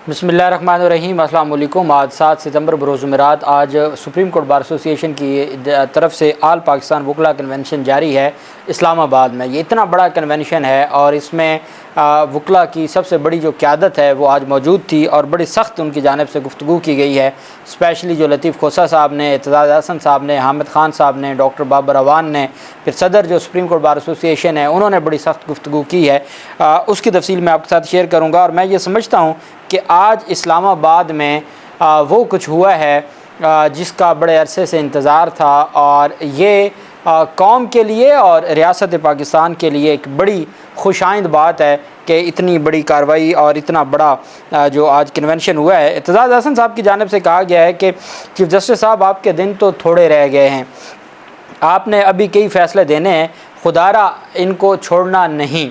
बिस्मिल्लाहिर्रहमानिर्रहीम। अस्सलाम वालेकुम। आज 7 सितंबर बरोज़ जुमेरात। आज सुप्रीम कोर्ट बार एसोसिएशन की तरफ से आल पाकिस्तान वकला कन्वेंशन जारी है इस्लामाबाद में। ये इतना बड़ा कन्वेंशन है और इसमें वकला की सबसे बड़ी जो क़यादत है वो आज मौजूद थी और बड़ी सख्त उनकी जानिब से गुफ्तगू की गई है। स्पेशली जो लतीफ़ खोसा साहब ने, एतजाज़ हसन साहब ने, हामिद ख़ान साहब ने, डॉक्टर बाबर अवान ने, फिर सदर जो सुप्रीम कोर्ट बार एसोसिएशन है उन्होंने बड़ी सख्त गुफ्तगू की है। उसकी तफसील मैं आपके साथ शेयर करूँगा। और मैं ये समझता हूँ कि आज इस्लामाबाद में वो कुछ हुआ है जिसका बड़े अरसे से इंतज़ार था और ये कौम के लिए और रियासत पाकिस्तान के लिए एक बड़ी खुशाइंद बात है कि इतनी बड़ी कार्रवाई और इतना बड़ा जो आज कन्वेंशन हुआ है। एतजाज़ हसन साहब की जानिब से कहा गया है कि चीफ जस्टिस साहब, आपके दिन तो थोड़े रह गए हैं, आपने अभी कई फ़ैसले देने हैं, खुदारा इनको छोड़ना नहीं।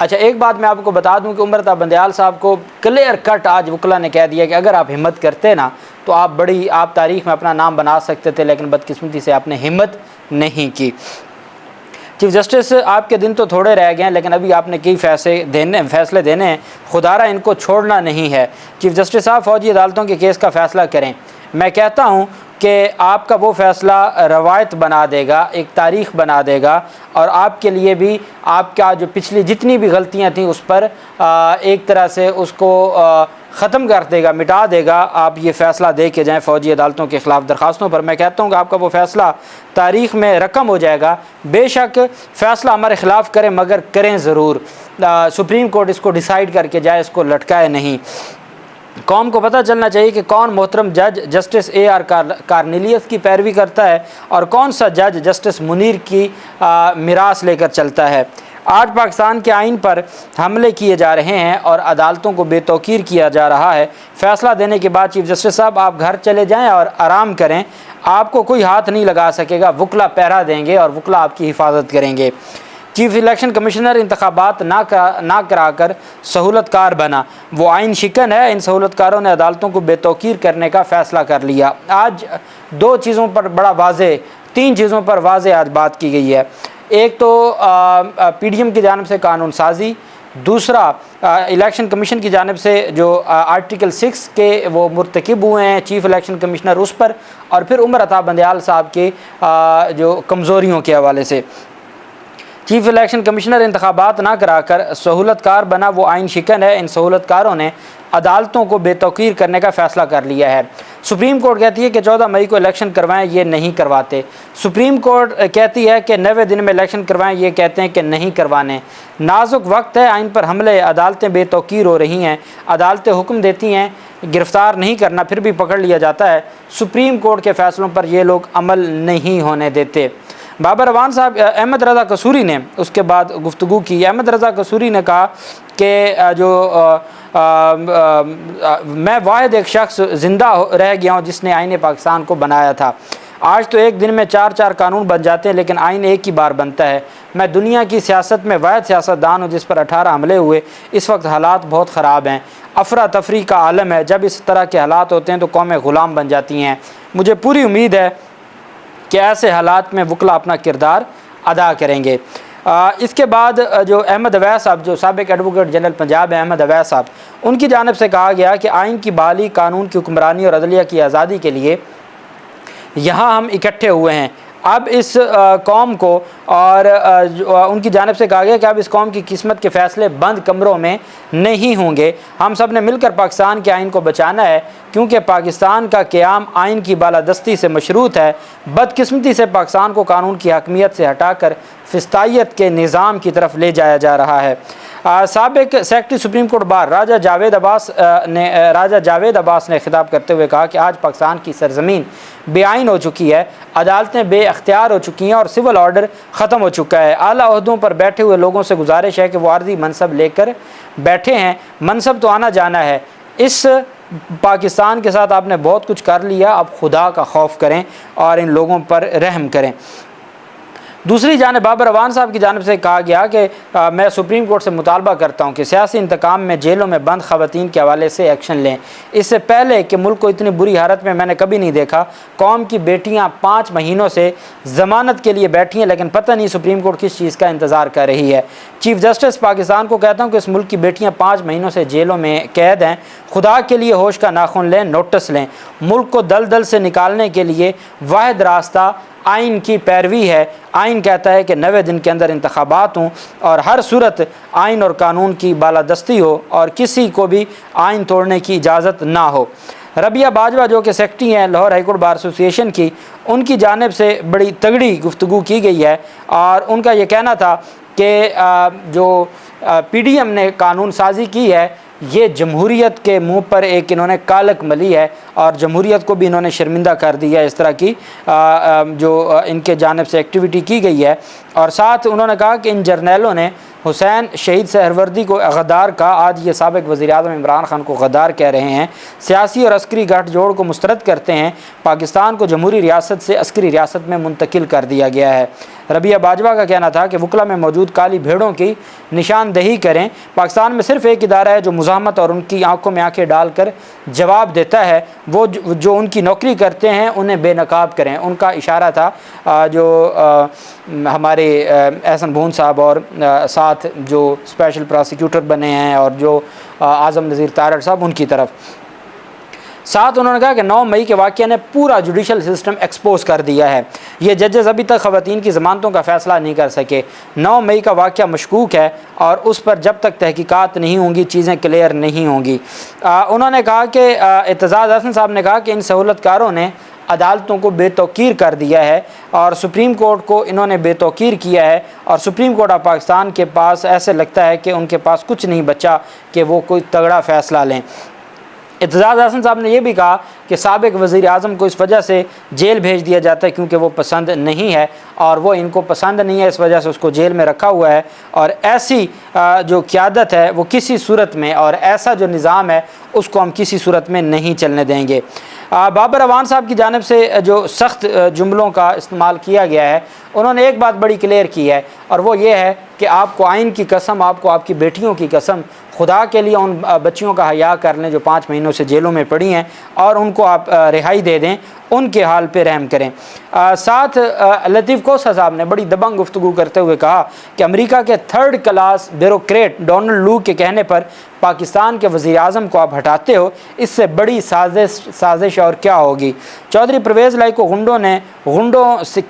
अच्छा, एक बात मैं आपको बता दूं कि उमर अता बंदयाल साहब को क्लियर कट आज वकला ने कह दिया कि अगर आप हिम्मत करते ना तो आप तारीख़ में अपना नाम बना सकते थे, लेकिन बदकिस्मती से आपने हिम्मत नहीं की। चीफ जस्टिस, आपके दिन तो थोड़े रह गए हैं लेकिन अभी आपने कई फ़ैसले देने हैं, खुदारा इनको छोड़ना नहीं है। चीफ जस्टिस साहब फ़ौजी अदालतों के केस का फ़ैसला करें। मैं कहता हूँ कि आपका वो फ़ैसला रवायत बना देगा, एक तारीख़ बना देगा और आपके लिए भी आपका जो पिछली जितनी भी गलतियाँ थीं उस पर एक तरह से उसको ख़त्म कर देगा, मिटा देगा। आप ये फ़ैसला दे के जाएँ फ़ौजी अदालतों के ख़िलाफ़ दरख्वास्तों पर। मैं कहता हूँ कि आपका वो फ़ैसला तारीख़ में रकम हो जाएगा। बेशक फ़ैसला हमारे ख़िलाफ़ करें मगर करें ज़रूर। सुप्रीम कोर्ट इसको डिसाइड करके जाए, इसको लटकाए नहीं। कौम को पता चलना चाहिए कि कौन मोहतरम जज जस्टिस AR कार्नेलियस की पैरवी करता है और कौन सा जज जस्टिस मुनीर की मिरास लेकर चलता है। आज पाकिस्तान के आइन पर हमले किए जा रहे हैं और अदालतों को बेतौकीर किया जा रहा है। फ़ैसला देने के बाद चीफ जस्टिस साहब आप घर चले जाएं और आराम करें, आपको कोई हाथ नहीं लगा सकेगा। वकला पहरा देंगे और वकला आपकी हिफाजत करेंगे। चीफ इलेक्शन कमिश्नर इंतखाबात ना कराकर सहूलतकार बना, वो आइन शिकन है। इन सहूलतकारों ने अदालतों को बेतौकीर करने का फ़ैसला कर लिया। आज दो चीज़ों पर बड़ा वाज़े, तीन चीज़ों पर वाज़े आज बात की गई है। एक तो PDM की जानिब से कानून साजी, दूसरा इलेक्शन कमीशन की जानिब से जो आर्टिकल 6 के वो मुर्तकिब हुए हैं चीफ इलेक्शन कमिश्नर उस पर, और फिर उमर अता बंदयाल साहब के जो कमज़ोरियों के हवाले से। चीफ इलेक्शन कमिश्नर इंतखाबात ना कराकर सहूलतकार बना, वो आइन शिकन है। इन सहूलतकारों ने अदालतों को बेतौकीर करने का फ़ैसला कर लिया है। सुप्रीम कोर्ट कहती है कि 14 मई को इलेक्शन करवाएं, ये नहीं करवाते। सुप्रीम कोर्ट कहती है कि 90 दिन में इलेक्शन करवाएं, ये कहते हैं कि नहीं करवाने। नाजुक वक्त है, आइन पर हमले, अदालतें बेतौकीर हो रही हैं। अदालतें हुक्म देती हैं गिरफ़्तार नहीं करना, फिर भी पकड़ लिया जाता है। सुप्रीम कोर्ट के फ़ैसलों पर ये लोग अमल नहीं होने देते। बाबर अवान साहब, अहमद रज़ा कसूरी ने उसके बाद गुफ्तगू की। अहमद रज़ा कसूरी ने कहा कि मैं वाहिद एक शख्स ज़िंदा रह गया हूँ जिसने आईन पाकिस्तान को बनाया था। आज तो एक दिन में 4-4 कानून बन जाते हैं लेकिन आइन एक ही बार बनता है। मैं दुनिया की सियासत में वाहिद सियासतदान हूँ जिस पर 18 हमले हुए। इस वक्त हालात बहुत ख़राब हैं, अफरा तफरी का आलम है। जब इस तरह के हालात होते हैं तो कौमें ग़ुलाम बन जाती हैं। मुझे पूरी उम्मीद है कि ऐसे हालात में वकला अपना किरदार अदा करेंगे। इसके बाद जो अहमद अवैस साहब, जो साबिक़ एडवोकेट जनरल पंजाब है अहमद अवैस साहब, उनकी जानिब से कहा गया कि आइन की बहाली, कानून की हुक्मरानी और अदलिया की आज़ादी के लिए यहाँ हम इकट्ठे हुए हैं। अब इस कौम को और उनकी जानिब से कहा गया कि अब इस कौम की किस्मत के फ़ैसले बंद कमरों में नहीं होंगे। हम सब ने मिलकर पाकिस्तान के आइन को बचाना है क्योंकि पाकिस्तान का क़याम आइन की बालादस्ती से मशरूत है। बदकिस्मती से पाकिस्तान को कानून की हकमियत से हटाकर फिस्तायत के निज़ाम की तरफ ले जाया जा रहा है। साबिक़ सेक्रेटरी सुप्रीम कोर्ट बार राजा जावेद अब्बास ने खिताब करते हुए कहा कि आज पाकिस्तान की सरजमीन बेआइन हो चुकी है, अदालतें बेअख्तियार हो चुकी हैं और सिविल ऑर्डर ख़त्म हो चुका है। आला ओहदों पर बैठे हुए लोगों से गुजारिश है कि वो आर्जी मनसब लेकर बैठे हैं। मनसब तो आना जाना है। इस पाकिस्तान के साथ आपने बहुत कुछ कर लिया, अब खुदा का खौफ करें और इन लोगों पर रहम करें। दूसरी जानिब बाबर अवान साहब की जानिब से कहा गया कि मैं सुप्रीम कोर्ट से मुतालबा करता हूँ कि सियासी इंतकाम में जेलों में बंद ख़वातीन के हवाले से एक्शन लें। इससे पहले कि मुल्क को इतनी बुरी हालत में मैंने कभी नहीं देखा। कौम की बेटियाँ 5 महीनों से ज़मानत के लिए बैठी हैं, लेकिन पता नहीं सुप्रीम कोर्ट किस चीज़ का इंतज़ार कर रही है। चीफ जस्टिस पाकिस्तान को कहता हूँ कि इस मुल्क की बेटियाँ 5 महीनों से जेलों में कैद हैं। खुदा के लिए होश का नाखून लें, नोटिस लें। मुल्क को दलदल से निकालने के लिए वाहिद रास्ता आइन की पैरवी है। आइन कहता है कि 90 दिन के अंदर इंतखाबात हों और हर सूरत आइन और कानून की बालादस्ती हो और किसी को भी आइन तोड़ने की इजाज़त ना हो। रबिया बाजवा जो कि सेक्रेटरी हैं Lahore high court bar association की, उनकी जानिब से बड़ी तगड़ी गुफ्तगू की गई है और उनका ये कहना था कि जो PDM ने कानून साजी की है ये जमहूरियत के मुंह पर एक इन्होंने कालक मली है और जमहूरियत को भी इन्होंने शर्मिंदा कर दिया। इस तरह की जो इनके जानिब से एक्टिविटी की गई है। और साथ उन्होंने कहा कि इन जर्नैलों ने हुसैन शहीद सहरवर्दी को गद्दार कहा। आज ये साबिक वज़ीर-ए-आज़म इमरान खान को गद्दार कह रहे हैं। सियासी और अस्करी गठजोड़ को मुस्तरद करते हैं। पाकिस्तान को जमहूरी रियासत से अस्करी रियासत में मुंतकिल कर दिया गया है। रबिया बाजवा का कहना था कि वकला में मौजूद काली भेड़ों की निशानदेही करें। पाकिस्तान में सिर्फ एक इदारा है जो मुज़ाहमत और उनकी आंखों में आंखें डालकर जवाब देता है। वो जो उनकी नौकरी करते हैं उन्हें बेनकाब करें। उनका इशारा था जो हमारे एहसन भून साहब और साथ जो स्पेशल प्रोसिक्यूटर बने हैं और जो आज़म नज़ीर तारड़ साहब उनकी तरफ। साथ उन्होंने कहा कि 9 मई के वाक़ये ने पूरा जुडिशल सिस्टम एक्सपोज कर दिया है। ये जजेस अभी तक ख़वातीन की ज़मानतों का फ़ैसला नहीं कर सके। 9 मई का वाक़या मशकूक है और उस पर जब तक तहकीकात नहीं होंगी चीज़ें क्लियर नहीं होंगी। उन्होंने कहा कि एतज़ाज़ हसन साहब ने कहा कि इन सहूलतकारों ने अदालतों को बेतौकीर कर दिया है और सुप्रीम कोर्ट को इन्होंने बेतौकीर किया है और सुप्रीम कोर्ट ऑफ पाकिस्तान के पास ऐसे लगता है कि उनके पास कुछ नहीं बचा कि वो कोई तगड़ा फ़ैसला लें। एतज़ाज़ हसन साहब ने यह भी कहा कि साबिक वज़ीर-ए-आज़म को इस वजह से जेल भेज दिया जाता है क्योंकि वो पसंद नहीं है और वो इनको पसंद नहीं है, इस वजह से उसको जेल में रखा हुआ है। और ऐसी जो क़यादत है वो किसी सूरत में और ऐसा जो निज़ाम है उसको हम किसी सूरत में नहीं चलने देंगे। बाबर अवान साहब की जानिब से जो सख्त जुमलों का इस्तेमाल किया गया है, उन्होंने एक बात बड़ी क्लियर की है और वो ये है कि आपको आइन की कसम, आपको आपकी बेटियों की कसम, खुदा के लिए उन बच्चियों का हया कर लें जो 5 महीनों से जेलों में पड़ी हैं और उनको आप रिहाई दे दें, उनके हाल पे रहम करें। साथ लतीफ़ कोसा साहब ने बड़ी दबंग गुफ्तगू करते हुए कहा कि अमेरिका के 3rd क्लास ब्यूरोक्रेट डोनाल्ड लू के कहने पर पाकिस्तान के वज़ीर-ए-आज़म को आप हटाते हो, इससे बड़ी साजिश और क्या होगी। चौधरी परवेज़ लाई को गुंडों से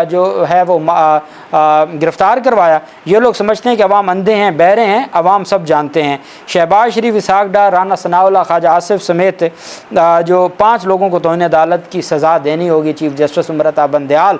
जो है वो गिरफ़्तार करवाया। ये लोग समझते हैं कि अवाम अंधे हैं, बहरे हैं, अवाम सब जानते हैं। शहबाज शरीफ, इसहाक डार, राना सनाउल्लाह, ख्वाजा आसिफ समेत जो 5 लोगों को तौहीन अदालत की सज़ा देनी होगी, चीफ जस्टिस उमरता बंदयाल।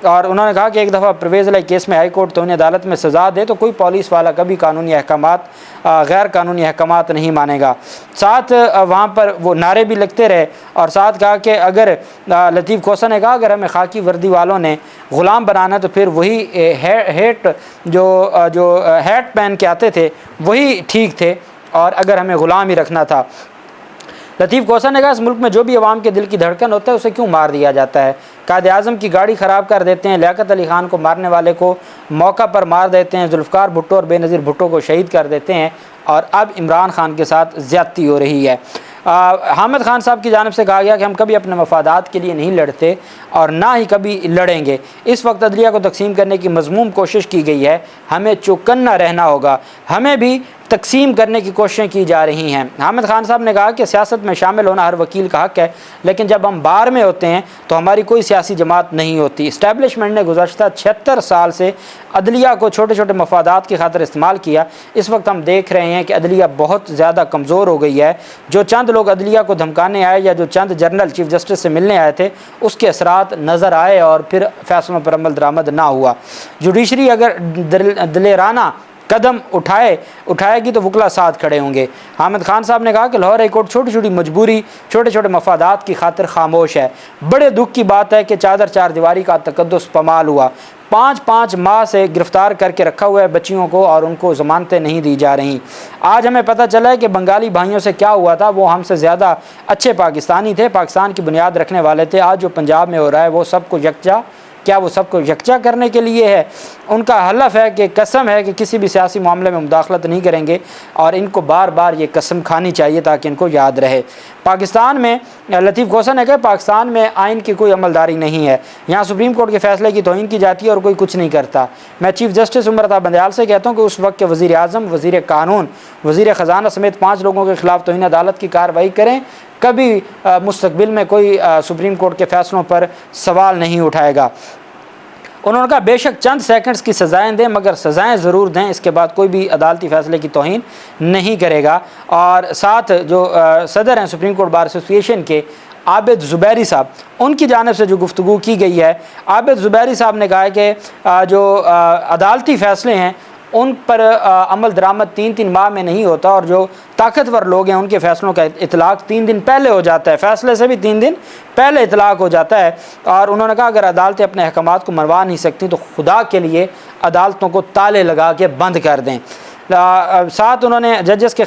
और उन्होंने कहा कि एक दफ़ा परवेज़ लाई केस में हाई कोर्ट तौहीन अदालत में सज़ा दे तो कोई पुलिस वाला कभी कानूनी अहकामात गैर कानूनी अहकामात नहीं मानेगा। साथ वहाँ पर वो नारे भी लगते रहे और साथ कहा कि अगर लतीफ़ कोसा ने कहा अगर हमें खाकी वर्दी वालों ने ग़ुलाम बनाना तो फिर वही हेट जो हैट पहन के आते थे वही ठीक थे और अगर हमें ग़ुलाम ही रखना था। लतीफ़ कोसा ने कहा इस मुल्क में जो भी अवाम के दिल की धड़कन होता है उसे क्यों मार दिया जाता है। कायद-ए-आज़म की गाड़ी ख़राब कर देते हैं, लियाकत अली ख़ान को मारने वाले को मौका पर मार देते हैं, जुल्फ़िकार भुट्टो और बेनज़ीर भुट्टो को शहीद कर देते हैं और अब इमरान खान के साथ ज़्यादती हो रही है। हामिद खान साहब की जानिब से कहा गया कि हम कभी अपने मफादात के लिए नहीं लड़ते और ना ही कभी लड़ेंगे। इस वक्त अदलिया को तकसीम करने की मज़मूम कोशिश की गई है, हमें चौकन्ना रहना होगा। हमें भी तकसीम करने की कोशिशें की जा रही हैं। हामिद खान साहब ने कहा कि सियासत में शामिल होना हर वकील का हक़ है, लेकिन जब हम बार में होते हैं तो हमारी कोई सियासी जमात नहीं होती। इस्टेब्लिशमेंट ने गुज़श्ता 76 साल से अदलिया को छोटे छोटे मफादात की खातिर इस्तेमाल किया। इस वक्त हम देख रहे हैं कि अदलिया बहुत ज़्यादा कमज़ोर हो गई है। जो चंद लोग अदलिया को धमकाने आए या जो चंद जर्नल चीफ जस्टिस से मिलने आए थे उसके असरात नज़र आए और फिर फैसलों पर अमल दरामद ना हुआ। जुडिशरी अगर दिलेराना कदम उठाएगी तो वकला साथ खड़े होंगे। हामिद खान साहब ने कहा कि लाहौर हाई कोर्ट छोटी छोटी मजबूरी, छोटे छोटे मफादात की खातिर खामोश है। बड़े दुख की बात है कि चादर चार दीवारी का तकद्दुस पमाल हुआ। 5-5 माह से गिरफ्तार करके रखा हुआ है बच्चियों को और उनको ज़मानतें नहीं दी जा रही। आज हमें पता चला है कि बंगाली भाइयों से क्या हुआ था, वो हमसे ज़्यादा अच्छे पाकिस्तानी थे, पाकिस्तान की बुनियाद रखने वाले थे। आज जो पंजाब में हो रहा है वो सबको यकजा क्या वो सबको यकजा करने के लिए है? उनका हलफ है कि कसम है कि किसी भी सियासी मामले में मुदाखलत नहीं करेंगे, और इनको बार बार ये कसम खानी चाहिए ताकि इनको याद रहे। पाकिस्तान में लतीफ़ खोसा ने कहा पाकिस्तान में आइन की कोई अमलदारी नहीं है, यहाँ सुप्रीम कोर्ट के फैसले की तौहीन की जाती है और कोई कुछ नहीं करता। मैं चीफ़ जस्टिस उमर अता बंदयाल से कहता हूँ कि उस वक्त के वज़ीर आज़म, वज़ीर कानून, वज़ीर ख़जाना समेत 5 लोगों के ख़िलाफ़ तौहीन अदालत की कार्रवाई करें। कभी मुस्तक़बिल में कोई सुप्रीम कोर्ट के फ़ैसलों पर सवाल नहीं उठाएगा। उन्होंने कहा बेशक चंद सेकंड्स की सज़ाएँ दें, मगर सज़ाएँ ज़रूर दें, इसके बाद कोई भी अदालती फ़ैसले की तौहीन नहीं करेगा। और साथ जो सदर हैं सुप्रीम कोर्ट बार एसोसिएशन के आबिद ज़ुबैरी साहब, उनकी जानिब से जो गुफ्तगू की गई है, आबिद ज़ुबैरी साहब ने कहा है कि जो अदालती फ़ैसले हैं उन पर अमल दरामद 3-3 माह में नहीं होता, और जो ताकतवर लोग हैं उनके फ़ैसलों का इतलाक़ 3 दिन पहले हो जाता है, फ़ैसले से भी 3 दिन पहले इतलाक़ हो जाता है। और उन्होंने कहा अगर अदालतें अपने अहकामात को मनवा नहीं सकती तो खुदा के लिए अदालतों को ताले लगा के बंद कर दें। साथ उन्होंने जजेस के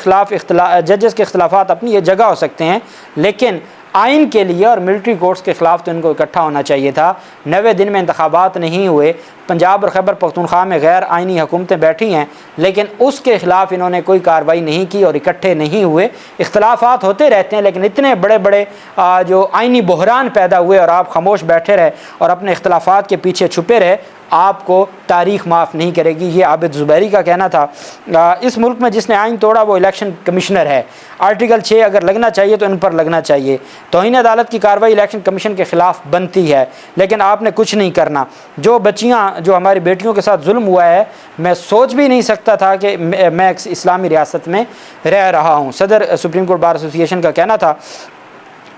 इख्तलाफात अपनी ये जगह हो सकते हैं, लेकिन आइन के लिए और मिलिट्री कोर्ट्स के ख़िलाफ़ तो इनको इकट्ठा होना चाहिए था। 90 दिन में इंतखाबात नहीं हुए, पंजाब और खैबर पख्तूनख्वा में गैर आइनी हुकूमतें बैठी हैं, लेकिन उसके ख़िलाफ़ इन्होंने कोई कार्रवाई नहीं की और इकट्ठे नहीं हुए। इख्तलाफात होते रहते हैं, लेकिन इतने बड़े बड़े जो आइनी बहरान पैदा हुए और आप खामोश बैठे रहे और अपने इख्तलाफात के पीछे छुपे रहे, आपको तारीख़ माफ़ नहीं करेगी। ये आबिद ज़ुबैरी का कहना था। इस मुल्क में जिसने आइन तोड़ा वो इलेक्शन कमिश्नर है। आर्टिकल 6 अगर लगना चाहिए तो इन पर लगना चाहिए। तौहीन अदालत की कार्रवाई इलेक्शन कमीशन के ख़िलाफ़ बनती है, लेकिन आपने कुछ नहीं करना। जो बच्चियाँ, जो हमारी बेटियों के साथ जुल्म हुआ है, मैं सोच भी नहीं सकता था कि मैं इस्लामी रियासत में रह रहा हूँ। सदर सुप्रीम कोर्ट बार एसोसिएशन का कहना था।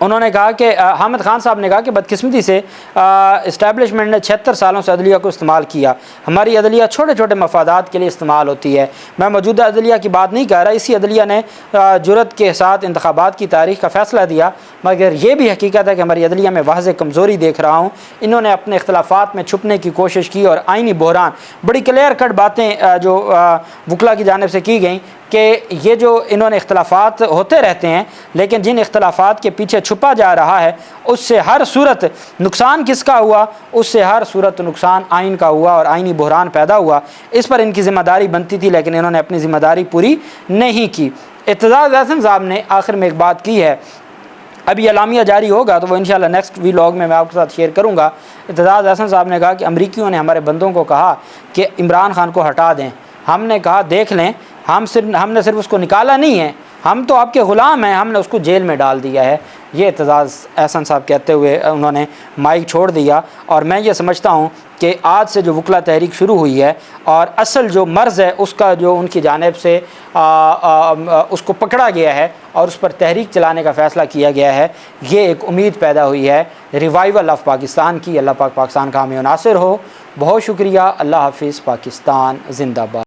उन्होंने कहा कि हामिद खान साहब ने कहा कि बदकिस्मती से इस्टेब्लिशमेंट ने 76 सालों से अदलिया को इस्तेमाल किया। हमारी अदलिया छोटे छोटे मफादात के लिए इस्तेमाल होती है। मैं मौजूदा अदलिया की बात नहीं कर रहा, इसी अदलिया ने जुरत के साथ इंतखाबात की तारीख़ का फ़ैसला दिया, मगर ये भी हकीकत है कि हमारी अदलिया में वाज़ेह कमज़ोरी देख रहा हूँ। इन्होंने अपने इख्तलाफात में छुपने की कोशिश की और आइनी बहरान, बड़ी क्लियर कट बातें जो वकला की जानिब से की गई कि ये जो इन्होंने इख्तलाफात होते रहते हैं, लेकिन जिन इख्तलाफात के पीछे छुपा जा रहा है उससे हर सूरत नुकसान किसका हुआ? उससे हर सूरत नुकसान आइन का हुआ और आइनी बहरान पैदा हुआ। इस पर इनकी ज़िम्मेदारी बनती थी, लेकिन इन्होंने अपनी ज़िम्मेदारी पूरी नहीं की। इत्तेज़ाज़ अहसन साहब ने आखिर में एक बात की है, अभी अलामिया जारी होगा तो वो इंशाल्लाह नेक्स्ट व्लॉग में मैं आपके साथ शेयर करूँगा। इत्तेज़ाज़ अहसन साहब ने कहा कि अमरीकियों ने हमारे बंदों को कहा कि इमरान खान को हटा दें। हमने कहा देख लें, हमने सिर्फ उसको निकाला नहीं है, हम तो आपके ग़ुलाम हैं, हमने उसको जेल में डाल दिया है। ये इत्तेज़ाज़ अहसन साहब कहते हुए उन्होंने माइक छोड़ दिया। और मैं ये समझता हूँ कि आज से जो वकला तहरीक शुरू हुई है और असल जो मर्ज़ है उसका जो उनकी जानिब से उसको पकड़ा गया है और उस पर तहरीक चलाने का फ़ैसला किया गया है, ये एक उम्मीद पैदा हुई है रिवाइवल ऑफ पाकिस्तान की। अल्लाह पाक पाकिस्तान का हामी नासिर हो। बहुत शुक्रिया। अल्लाह हाफिज़। पाकिस्तान ज़िंदाबाद।